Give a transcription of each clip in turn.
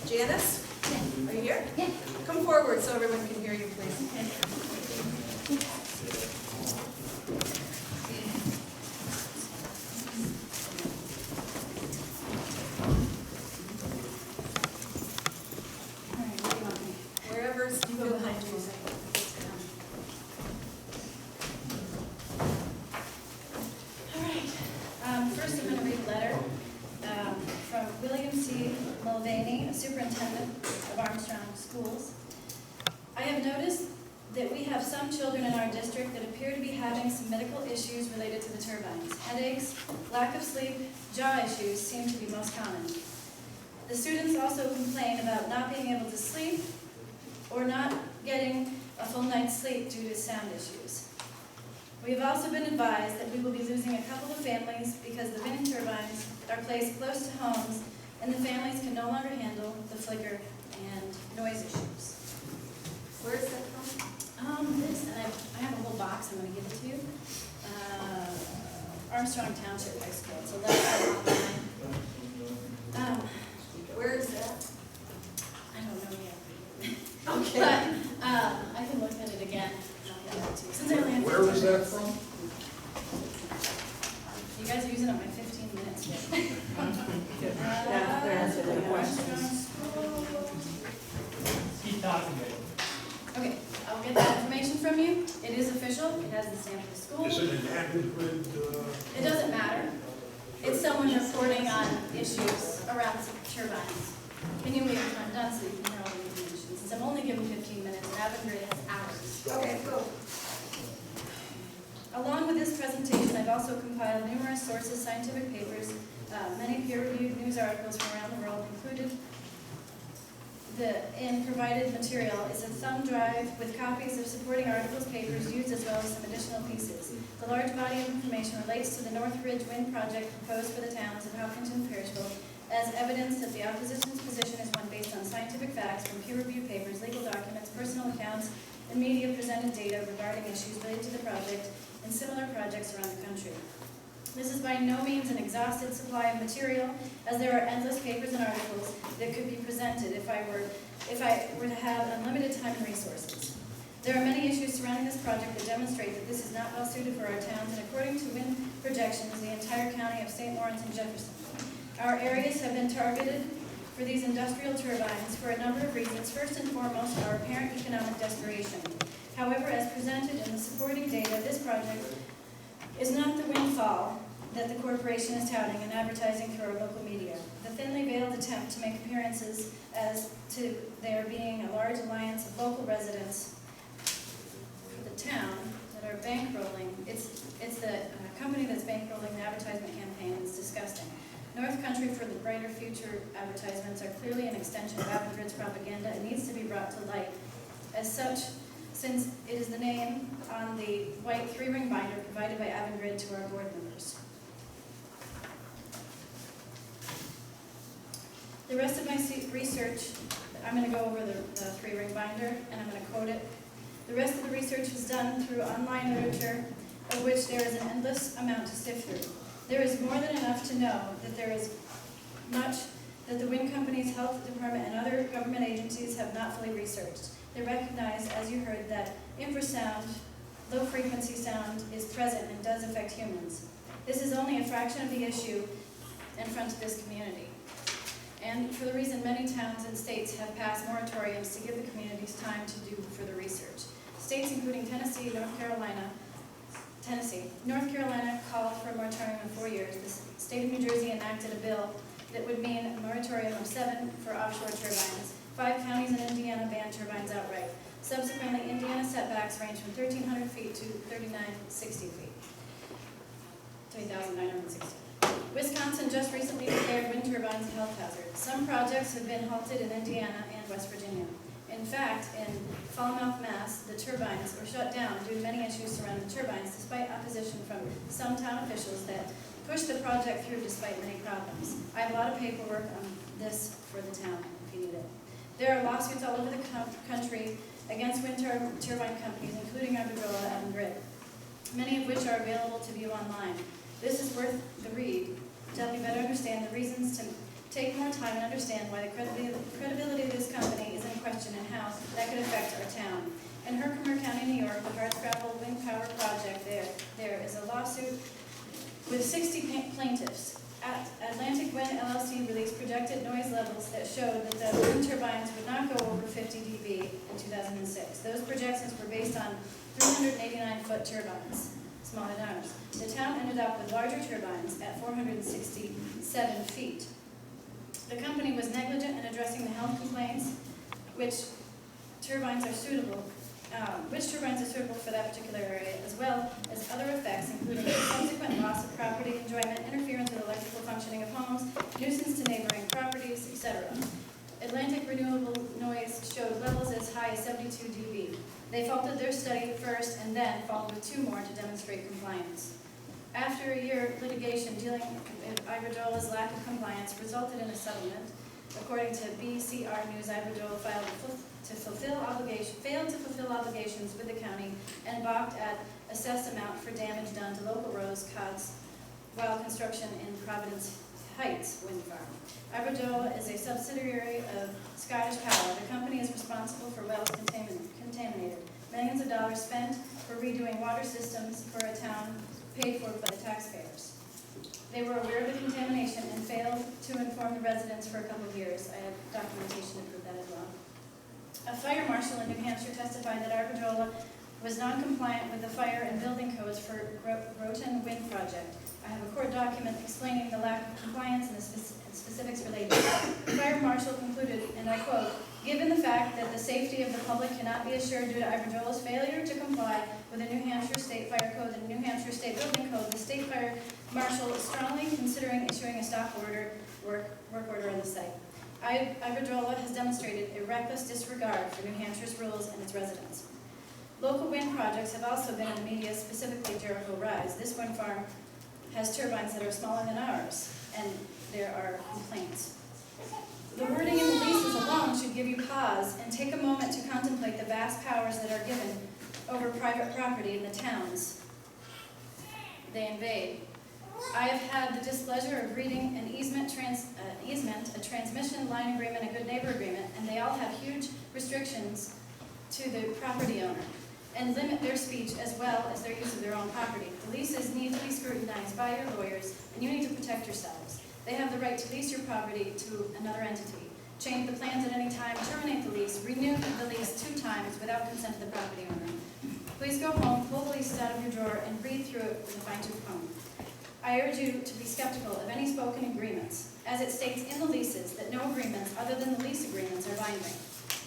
Janice, are you here? Yeah. Come forward so everyone can hear you, please. All right, where do you want me? Wherever you go behind you. All right. First, I'm going to read a letter from William C. Mulvaney, Superintendent of Armstrong Schools. I have noticed that we have some children in our district that appear to be having some medical issues related to the turbines. Headaches, lack of sleep, jaw issues seem to be most common. The students also complain about not being able to sleep or not getting a full night's sleep due to sound issues. We have also been advised that we will be losing a couple of families because the wind turbines are placed close to homes and the families can no longer handle the flicker and noise issues. Where is that from? I have a whole box I'm going to give it to you. Armstrong Township High School. It's a letter online. Where is that? I don't know yet. Okay. But I can look at it again. And I'll get it to you. Since I only have Where was that from? You guys are using up my 15 minutes yet. They're answering the questions. Armstrong School. Keep talking, babe. Okay, I'll get that information from you. It is official. It has the stamp of the school. Is it an Avangrid? It doesn't matter. It's someone reporting on issues around turbines. Can you wait until I'm done so you can hear all the information? Since I'm only given 15 minutes, and Avangrid has hours. Okay, go. Along with this presentation, I've also compiled numerous sources, scientific papers, many peer-reviewed news articles from around the world. Included in provided material is a thumb drive with copies of supporting articles, papers used, as well as some additional pieces. The large body of information relates to the North Ridge Wind Project proposed for the towns of Hopkinton and Perishville as evidence that the opposition's position is one based on scientific facts from peer-reviewed papers, legal documents, personal accounts, and media presented data regarding issues related to the project and similar projects around the country. This is by no means an exhaustive supply of material, as there are endless papers and articles that could be presented if I were to have unlimited time and resources. There are many issues surrounding this project that demonstrate that this is not well suited for our towns, and according to wind projections, the entire county of St. Lawrence and Jefferson. Our areas have been targeted for these industrial turbines for a number of reasons. First and foremost, our apparent economic desperation. However, as presented in the supporting data, this project is not the windfall that the corporation is touting and advertising through our local media. The thinly veiled attempt to make appearances as to there being a large alliance of local residents for the town that are bankrolling. It's the company that's bankrolling the advertisement campaign. It's disgusting. North Country for the Brighter Future advertisements are clearly an extension of Avangrid's propaganda and needs to be brought to light. As such, since it is the name on the white 3-ring binder provided by Avangrid to our board members. The rest of my research, I'm going to go over the 3-ring binder and I'm going to quote it. The rest of the research was done through online literature, of which there is an endless amount to sift through. There is more than enough to know that there is much that the wind company's health department and other government agencies have not fully researched. They recognize, as you heard, that infrasound, low-frequency sound, is present and does affect humans. This is only a fraction of the issue in front of this community. And for the reason many towns and states have passed moratoriums to give the communities time to do further research. States including Tennessee, North Carolina called for a moratorium of 4 years. The state of New Jersey enacted a bill that would mean a moratorium of 7 for offshore turbines. 5 counties in Indiana banned turbines outright. Subsequently, Indiana setbacks range from 1,300 feet to 3,960 feet. 3,960. Wisconsin just recently declared wind turbines a health hazard. Some projects have been halted in Indiana and West Virginia. In fact, in Falmouth, Mass., the turbines were shut down due to many issues surrounding the turbines, despite opposition from some town officials that pushed the project through despite many problems. I have a lot of paperwork on this for the town, if you need it. There are lawsuits all over the country against wind turbine companies, including our WItherell and Avangrid, many of which are available to view online. This is worth the read to help you better understand the reasons to take more time time and understand why the credibility of this company is in question and how that could affect our town. In Herkimer County, New York, the Hardscrabble Wind Power Project, there is a lawsuit with 60 plaintiffs. Atlantic Wind LLC released projected noise levels that showed that the wind turbines would not go over 50 dB in 2006. Those projections were based on 389-foot turbines, smaller than ours. The town ended up with larger turbines at 467 feet. The company was negligent in addressing the health complaints, which turbines are suitable for that particular area, as well as other effects, including subsequent loss of property enjoyment, interference with electrical functioning of homes, nuisance to neighboring properties, etc. Atlantic Renewable Noise showed levels as high as 72 dB. They faulted their study first and then followed with 2 more to demonstrate compliance. After a year of litigation dealing with Iberdrola's lack of compliance resulted in a settlement. According to BCR News, Iberdrola failed to fulfill obligations with the county and balked at assessed amount for damage done to local roads caused while construction in Providence Heights wind farm. Iberdrola is a subsidiary of Scottish Power. The company is responsible for wells contaminated. Millions of dollars spent for redoing water systems for a town paid for by the taxpayers. They were aware of the contamination and failed to inform the residents for a couple of years. I have documentation to prove that as well. A fire marshal in New Hampshire testified that Iberdrola was non-compliant with the fire and building codes for Groton Wind Project. I have a court document explaining the lack of compliance and the specifics related. The fire marshal concluded, and I quote, "Given the fact that the safety of the public cannot be assured due to Iberdrola's failure to comply with the New Hampshire State Fire Code and New Hampshire State Building Code, the State Fire Marshal is strongly considering issuing a stop work order on the site. Iberdrola has demonstrated a reckless disregard for New Hampshire's rules and its residents." Local wind projects have also been in the media, specifically Jericho Rise. This wind farm has turbines that are smaller than ours, and there are complaints. The wording in the leases alone should give you pause and take a moment to contemplate the vast powers that are given over private property in the towns they invade. I have had the displeasure of reading an easement, a transmission line agreement, a good neighbor agreement, and they all have huge restrictions to the property owner and limit their speech as well as their use of their own property. The leases need to be scrutinized by your lawyers, and you need to protect yourselves. They have the right to lease your property to another entity, change the plans at any time, terminate the lease, renew the lease 2 times without consent of the property owner. Please go home, pull the leases out of your drawer, and read through it with a fine-tooth comb. I urge you to be skeptical of any spoken agreements, as it states in the leases that no agreements other than the lease agreements are binding.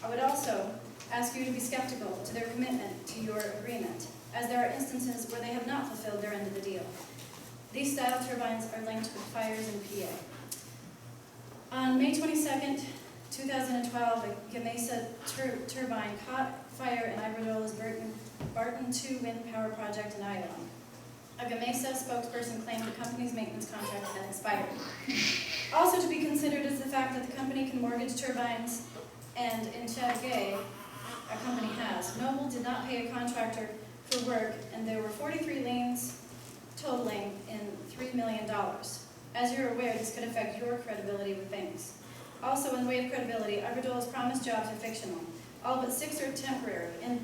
I would also ask you to be skeptical to their commitment to your agreement, as there are instances where they have not fulfilled their end of the deal. These style turbines are linked with fires in PA. On May 22nd, 2012, a Gamesa turbine caught fire in Iberdrola's Barton 2 wind power project in Iowa. A Gamesa spokesperson claimed the company's maintenance contract had expired. Also to be considered is the fact that the company can mortgage turbines, and in Chattagay, a company has. Noble did not pay a contractor for work, and there were 43 liens totaling in $3 million. As you're aware, this could affect your credibility with banks. Also, in the way of credibility, Iberdrola's promised jobs are fictional. All but 6 are temporary, and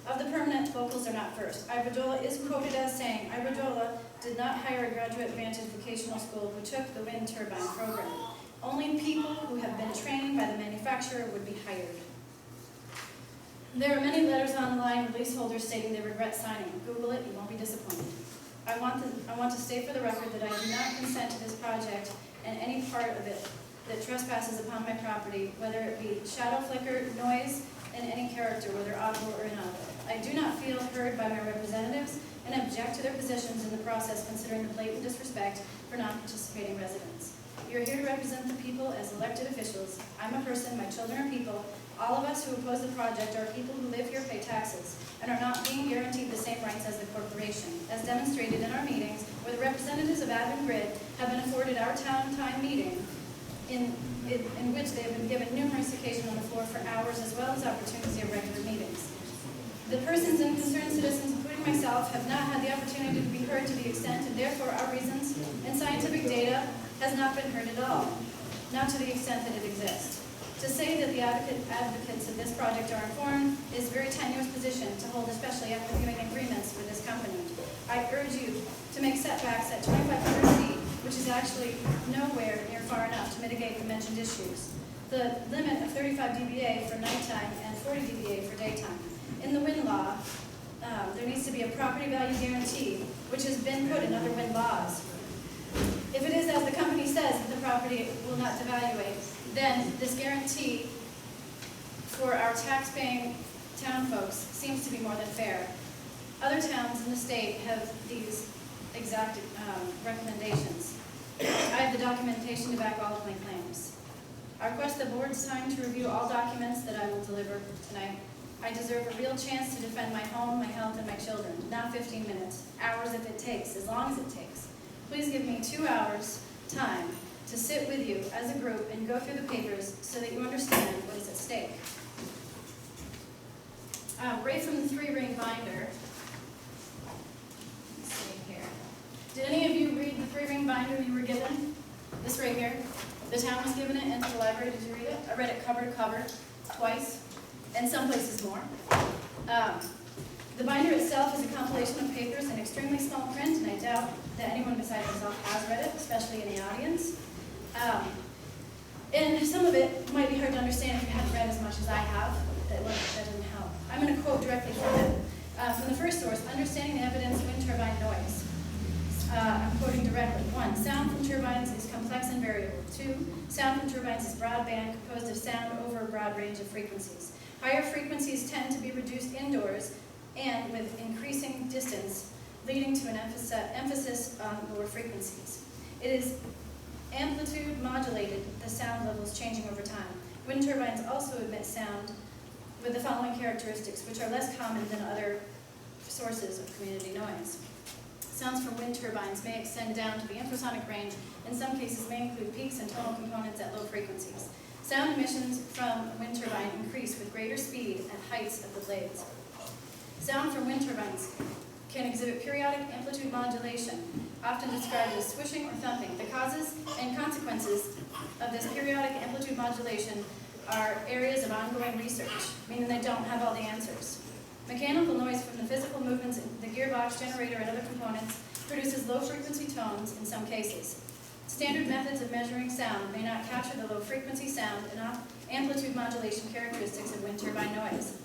of the permanent, locals are not first. Iberdrola is quoted as saying, Iberdrola did not hire a graduate Vantage vocational school who took the wind turbine program. Only people who have been trained by the manufacturer would be hired. There are many letters online with leaseholders stating they regret signing. Google it, you won't be disappointed. I want to state for the record that I do not consent to this project and any part of it that trespasses upon my property, whether it be shadow flicker, noise, in any character, whether audible or inaudible. I do not feel heard by my representatives and object to their positions in the process, considering the blatant disrespect for non-participating residents. You're here to represent the people as elected officials. I'm a person, my children are people. All of us who oppose the project are people who live here, pay taxes, and are not being guaranteed the same rights as the corporation, as demonstrated in our meetings, where the representatives of Advent Grid have been afforded our town time meeting, in which they have been given numerous occasions on the floor for hours, as well as opportunity of regular meetings. The persons and concerned citizens, including myself, have not had the opportunity to be heard to the extent, and therefore our reasons and scientific data has not been heard at all. not to the extent that it exists. To say that the advocates of this project are informed is a very tenuous position to hold, especially after viewing agreements with this company. I urge you to make setbacks at 2,500 feet, which is actually nowhere near far enough to mitigate the mentioned issues. The limit of 35 dBA for nighttime and 40 dBA for daytime. In the wind law, there needs to be a property value guarantee, which has been put in other wind laws. If it is as the company says that the property will not devaluate, then this guarantee for our tax-paying town folks seems to be more than fair. Other towns in the state have these exact recommendations. I have the documentation to back all of my claims. I request the board's time to review all documents that I will deliver tonight. I deserve a real chance to defend my home, my health, and my children. Not 15 minutes, hours if it takes, as long as it takes. Please give me 2 hours time to sit with you as a group and go through the papers so that you understand what is at stake. Right from the 3-ring binder. Let's see here. Did any of you read the 3-ring binder you were given? This right here. The town was given it into the library. Did you read it? I read it cover to cover twice, and some places more. The binder itself is a compilation of papers in extremely small print, and I doubt that anyone besides myself has read it, especially in the audience. And some of it might be hard to understand if you haven't read as much as I have. That didn't help. I'm going to quote directly from it. From the first source, understanding the evidence of wind turbine noise. I'm quoting directly. 1, sound from turbines is complex and variable. 2, sound from turbines is broadband, composed of sound over a broad range of frequencies. Higher frequencies tend to be reduced indoors and with increasing distance, leading to an emphasis on lower frequencies. It is amplitude modulated, the sound levels changing over time. Wind turbines also emit sound with the following characteristics, which are less common than other sources of community noise. Sounds from wind turbines may extend down to the infrasonic range. In some cases may include peaks and tonal components at low frequencies. Sound emissions from a wind turbine increase with greater speed at heights of the blades. Sound from wind turbines can exhibit periodic amplitude modulation, often described as swishing or thumping. The causes and consequences of this periodic amplitude modulation are areas of ongoing research, meaning they don't have all the answers. Mechanical noise from the physical movements in the gearbox, generator, and other components produces low-frequency tones in some cases. Standard methods of measuring sound may not capture the low-frequency sound and amplitude modulation characteristics of wind turbine noise.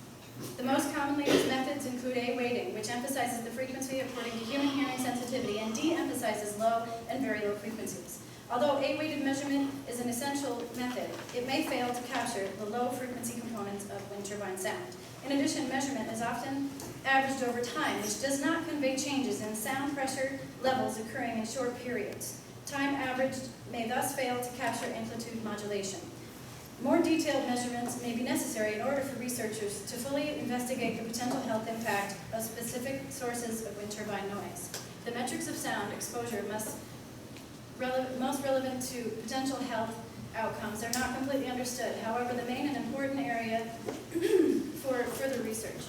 The most commonly used methods include A weighting, which emphasizes the frequency according to human hearing sensitivity, and D emphasizes low and very low frequencies. Although A-weighted measurement is an essential method, it may fail to capture the low-frequency components of wind turbine sound. In addition, measurement is often averaged over time, which does not convey changes in sound pressure levels occurring in short periods. Time averaged may thus fail to capture amplitude modulation. More detailed measurements may be necessary in order for researchers to fully investigate the potential health impact of specific sources of wind turbine noise. The metrics of sound exposure most relevant to potential health outcomes are not completely understood. However, the main and important area for further research.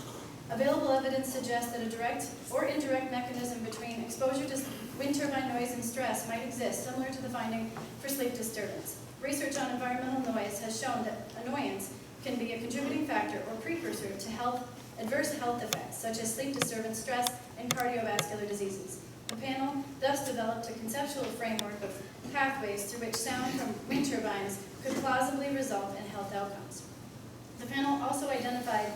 Available evidence suggests that a direct or indirect mechanism between exposure to wind turbine noise and stress might exist, similar to the finding for sleep disturbance. Research on environmental noise has shown that annoyance can be a contributing factor or precursor to adverse health effects, such as sleep disturbance, stress, and cardiovascular diseases. The panel thus developed a conceptual framework of pathways through which sound from wind turbines could plausibly result in health outcomes. The panel also identified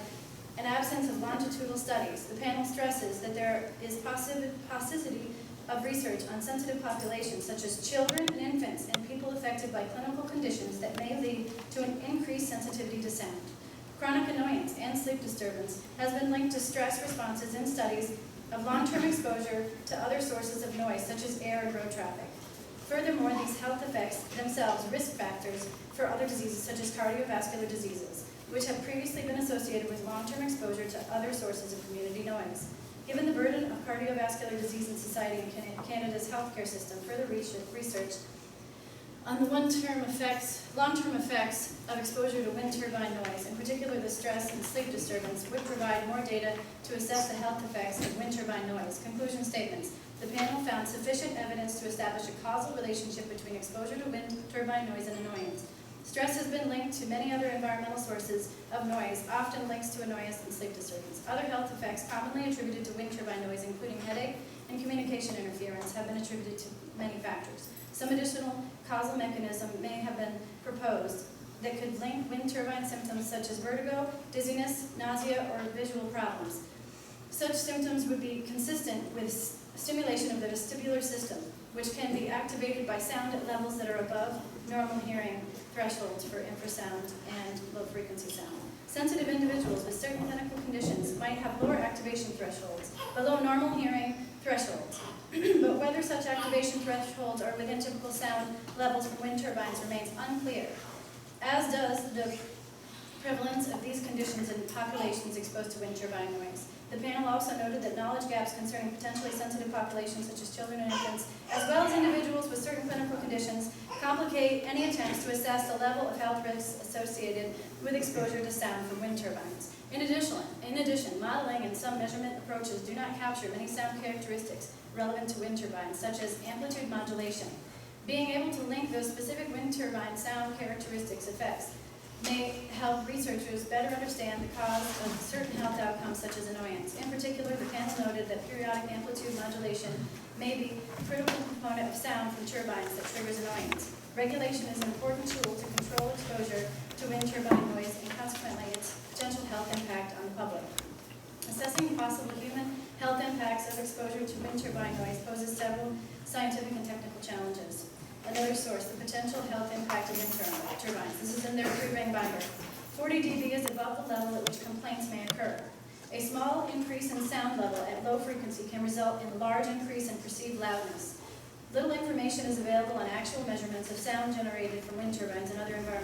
an absence of longitudinal studies. The panel stresses that there is paucity of research on sensitive populations such as children and infants and people affected by clinical conditions that may lead to an increased sensitivity to sound. Chronic annoyance and sleep disturbance has been linked to stress responses in studies of long-term exposure to other sources of noise such as air and road traffic. Furthermore, these health effects themselves risk factors for other diseases such as cardiovascular diseases, which have previously been associated with long-term exposure to other sources of community noise. Given the burden of cardiovascular disease in society and Canada's healthcare system, further research on the long-term effects of exposure to wind turbine noise, in particular the stress and sleep disturbance, would provide more data to assess the health effects of wind turbine noise. Conclusion statements. The panel found sufficient evidence to establish a causal relationship between exposure to wind turbine noise and annoyance. Stress has been linked to many other environmental sources of noise, often links to annoyance and sleep disturbance. Other health effects commonly attributed to wind turbine noise, including headache and communication interference, have been attributed to many factors. Some additional causal mechanism may have been proposed that could link wind turbine symptoms such as vertigo, dizziness, nausea, or visual problems. Such symptoms would be consistent with stimulation of the vestibular system, which can be activated by sound at levels that are above normal hearing thresholds for infrasound and low-frequency sound. Sensitive individuals with certain clinical conditions might have lower activation thresholds below normal hearing thresholds, but whether such activation thresholds are within typical sound levels from wind turbines remains unclear, as does the prevalence of these conditions in populations exposed to wind turbine noise. The panel also noted that knowledge gaps concerning potentially sensitive populations such as children and infants, as well as individuals with certain clinical conditions, complicate any attempts to assess the level of health risks associated with exposure to sound from wind turbines. In addition, modeling and some measurement approaches do not capture many sound characteristics relevant to wind turbines, such as amplitude modulation. Being able to link those specific wind turbine sound characteristics effects may help researchers better understand the cause of certain health outcomes such as annoyance. In particular, the panel noted that periodic amplitude modulation may be a critical component of sound from turbines that triggers annoyance. Regulation is an important tool to control exposure to wind turbine noise and consequently its potential health impact on the public. Assessing possible human health impacts of exposure to wind turbine noise poses several scientific and technical challenges. Another source, the potential health impact of wind turbines. This is in their three-ring binder. 40 dB is above the level at which complaints may occur. A small increase in sound level at low frequency can result in a large increase in perceived loudness. Little information is available on actual measurements of sound generated from wind turbines and other environmental